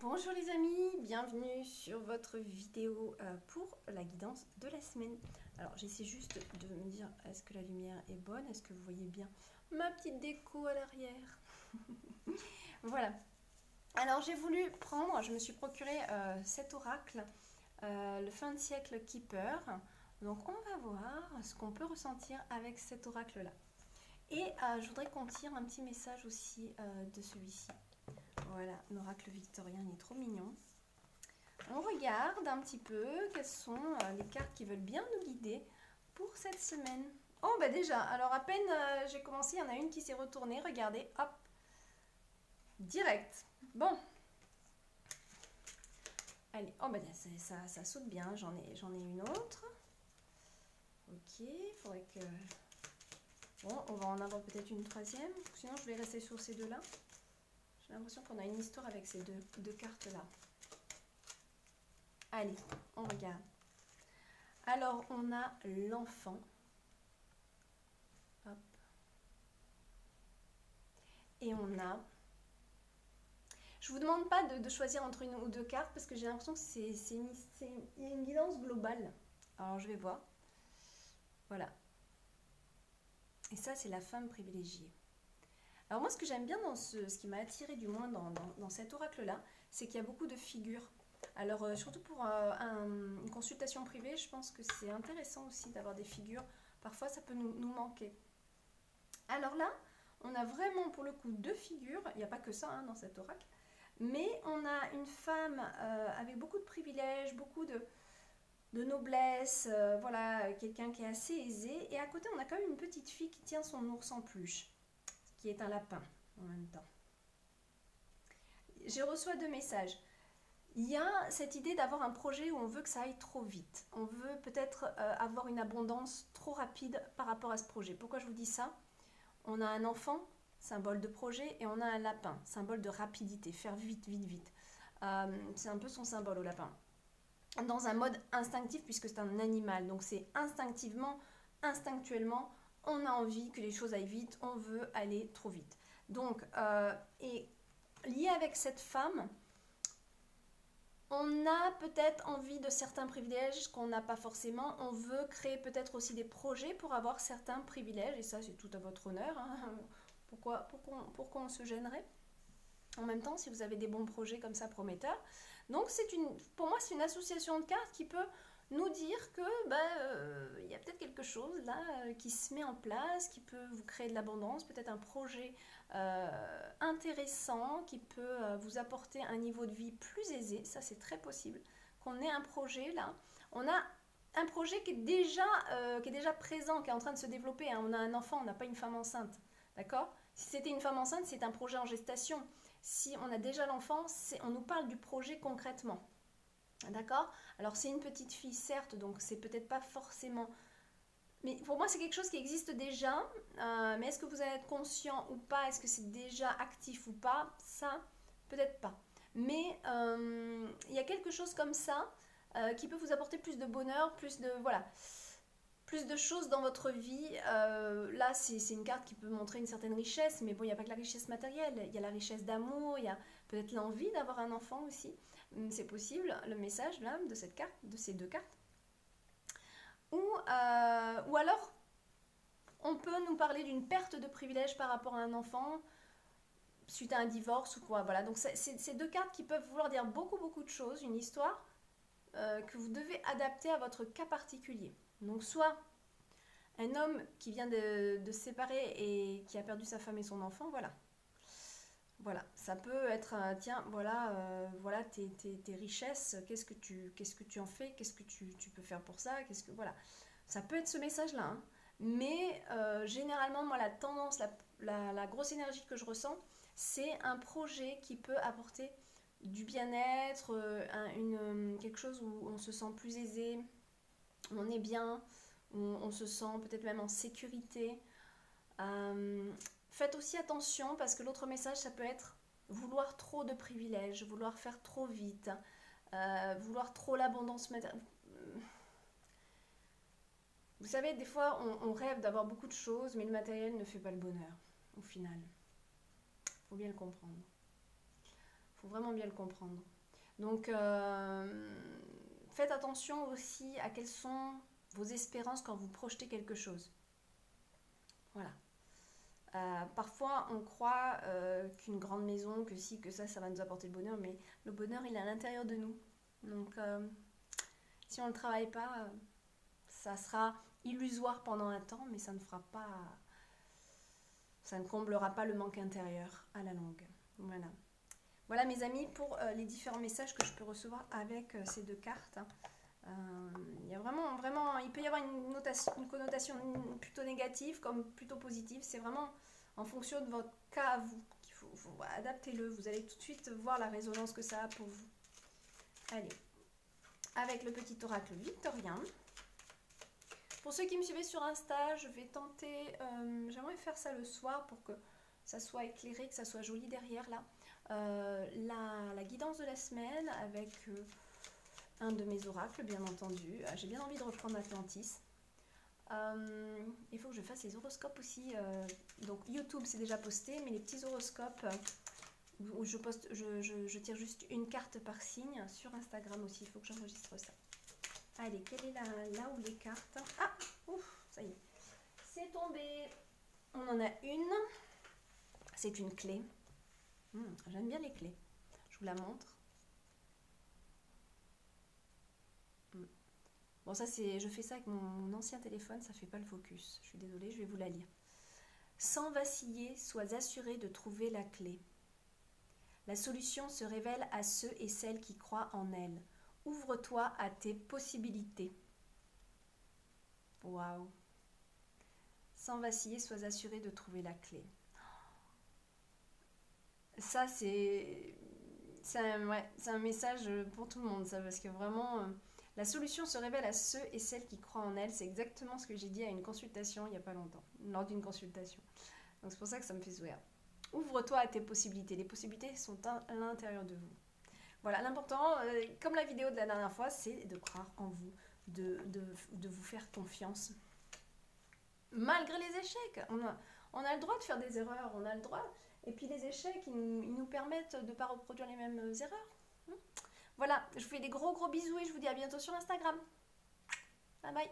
Bonjour les amis, bienvenue sur votre vidéo pour la guidance de la semaine. Alors j'essaie juste de me dire, est-ce que la lumière est bonne? Est-ce que vous voyez bien ma petite déco à l'arrière? Voilà. Alors j'ai voulu prendre, je me suis procuré cet oracle, le fin de siècle Keeper. Donc on va voir ce qu'on peut ressentir avec cet oracle-là. Et je voudrais qu'on tire un petit message aussi de celui-ci. Voilà, l'oracle victorien, il est trop mignon. On regarde un petit peu quelles sont les cartes qui veulent bien nous guider pour cette semaine. Oh bah déjà, alors à peine j'ai commencé, il y en a une qui s'est retournée, regardez, hop, direct. Bon, allez, oh bah ça saute bien, j'en ai une autre. Ok, il faudrait que... Bon, on va en avoir peut-être une troisième, sinon je vais rester sur ces deux-là. J'ai l'impression qu'on a une histoire avec ces deux cartes-là. Allez, on regarde. Alors, on a l'enfant. Hop. Et on a... Je ne vous demande pas de choisir entre une ou deux cartes parce que j'ai l'impression que il y a une guidance globale. Alors, je vais voir. Voilà. Et ça, c'est la femme privilégiée. Alors moi, ce que j'aime bien dans ce qui m'a attiré du moins dans cet oracle-là, c'est qu'il y a beaucoup de figures. Alors surtout pour une consultation privée, je pense que c'est intéressant aussi d'avoir des figures. Parfois, ça peut nous manquer. Alors là, on a vraiment pour le coup deux figures. Il n'y a pas que ça hein, dans cet oracle. Mais on a une femme avec beaucoup de privilèges, beaucoup de noblesse, voilà, quelqu'un qui est assez aisé. Et à côté, on a quand même une petite fille qui tient son ours en peluche, qui est un lapin en même temps. Je reçois deux messages. Il y a cette idée d'avoir un projet où on veut que ça aille trop vite. On veut peut-être avoir une abondance trop rapide par rapport à ce projet. Pourquoi je vous dis ça? On a un enfant, symbole de projet, et on a un lapin, symbole de rapidité, faire vite, vite, vite. C'est un peu son symbole au lapin. Dans un mode instinctif, puisque c'est un animal. Donc c'est instinctivement, instinctuellement, on a envie que les choses aillent vite, on veut aller trop vite. Donc, et lié avec cette femme, on a peut-être envie de certains privilèges qu'on n'a pas forcément. On veut créer peut-être aussi des projets pour avoir certains privilèges. Et ça, c'est tout à votre honneur. Hein. Pourquoi on se gênerait? En même temps, si vous avez des bons projets comme ça prometteurs. Donc, pour moi, c'est une association de cartes qui peut nous dire que y a peut-être quelque chose là qui se met en place, qui peut vous créer de l'abondance, peut-être un projet intéressant qui peut vous apporter un niveau de vie plus aisé. Ça, c'est très possible qu'on ait un projet là. On a un projet qui est déjà présent, qui est en train de se développer. Hein. On a un enfant, on n'a pas une femme enceinte. D'accord? Si c'était une femme enceinte, c'est un projet en gestation. Si on a déjà l'enfant, on nous parle du projet concrètement. D'accord? Alors c'est une petite fille, certes, donc c'est peut-être pas forcément... Mais pour moi, c'est quelque chose qui existe déjà. Mais est-ce que vous allez être conscient ou pas? Est-ce que c'est déjà actif ou pas? Ça, peut-être pas. Mais il y a quelque chose comme ça qui peut vous apporter plus de bonheur, plus de... Voilà. Plus de choses dans votre vie. Là, c'est une carte qui peut montrer une certaine richesse, mais bon, il n'y a pas que la richesse matérielle, il y a la richesse d'amour, il y a peut-être l'envie d'avoir un enfant aussi. C'est possible, le message là, de cette carte, de ces deux cartes. Ou alors, on peut nous parler d'une perte de privilège par rapport à un enfant, suite à un divorce ou quoi. Voilà, donc c'est deux cartes qui peuvent vouloir dire beaucoup, beaucoup de choses, une histoire que vous devez adapter à votre cas particulier. Donc soit un homme qui vient de se séparer et qui a perdu sa femme et son enfant, voilà. Voilà, ça peut être, tiens, voilà tes richesses, qu'est-ce que tu en fais, qu'est-ce que tu peux faire pour ça, voilà. Ça peut être ce message-là, hein. Mais généralement, moi, la tendance, la grosse énergie que je ressens, c'est un projet qui peut apporter du bien-être, quelque chose où on se sent plus aisé, où on est bien, où on se sent peut-être même en sécurité. Faites aussi attention parce que l'autre message, ça peut être vouloir trop de privilèges, vouloir faire trop vite, vouloir trop l'abondance matérielle. Vous savez, des fois, on rêve d'avoir beaucoup de choses, mais le matériel ne fait pas le bonheur, au final. Il faut bien le comprendre. faut vraiment bien le comprendre. Donc, faites attention aussi à quelles sont vos espérances quand vous projetez quelque chose. Voilà. Parfois, on croit qu'une grande maison, que si, que ça va nous apporter le bonheur, mais le bonheur, il est à l'intérieur de nous. Donc, si on ne le travaille pas, ça sera illusoire pendant un temps, mais ça ne fera pas, ça ne comblera pas le manque intérieur à la longue. Voilà. Voilà mes amis pour les différents messages que je peux recevoir avec ces deux cartes. Il y a vraiment, il peut y avoir une connotation plutôt négative comme plutôt positive. C'est vraiment en fonction de votre cas à vous qu'il faut adapter-le. Vous allez tout de suite voir la résonance que ça a pour vous. Allez, avec le petit oracle victorien. Pour ceux qui me suivaient sur Insta, je vais tenter, j'aimerais faire ça le soir pour que ça soit éclairé, que ça soit joli derrière là. La guidance de la semaine avec un de mes oracles, bien entendu. J'ai bien envie de reprendre Atlantis. Il faut que je fasse les horoscopes aussi. Donc YouTube c'est déjà posté, mais les petits horoscopes où je tire juste une carte par signe sur Instagram aussi. Il faut que j'enregistre ça. Allez, quelle est là où les cartes? Ah, ouf, ça y est. C'est tombé. On en a une. C'est une clé. J'aime bien les clés. Je vous la montre. Bon, ça c'est, je fais ça avec mon ancien téléphone, ça fait pas le focus. Je suis désolée, je vais vous la lire. Sans vaciller, sois assuré de trouver la clé. La solution se révèle à ceux et celles qui croient en elle. Ouvre-toi à tes possibilités. Waouh. Sans vaciller, sois assuré de trouver la clé. Ça, c'est un message pour tout le monde, ça, parce que vraiment, la solution se révèle à ceux et celles qui croient en elle. C'est exactement ce que j'ai dit à une consultation il n'y a pas longtemps, lors d'une consultation. Donc c'est pour ça que ça me fait sourire. Ouvre-toi à tes possibilités. Les possibilités sont à l'intérieur de vous. Voilà, l'important, comme la vidéo de la dernière fois, c'est de croire en vous, de vous faire confiance. Malgré les échecs, on a le droit de faire des erreurs, on a le droit. Et puis les échecs, ils nous permettent de ne pas reproduire les mêmes erreurs. Voilà, je vous fais des gros bisous et je vous dis à bientôt sur Instagram. Bye bye.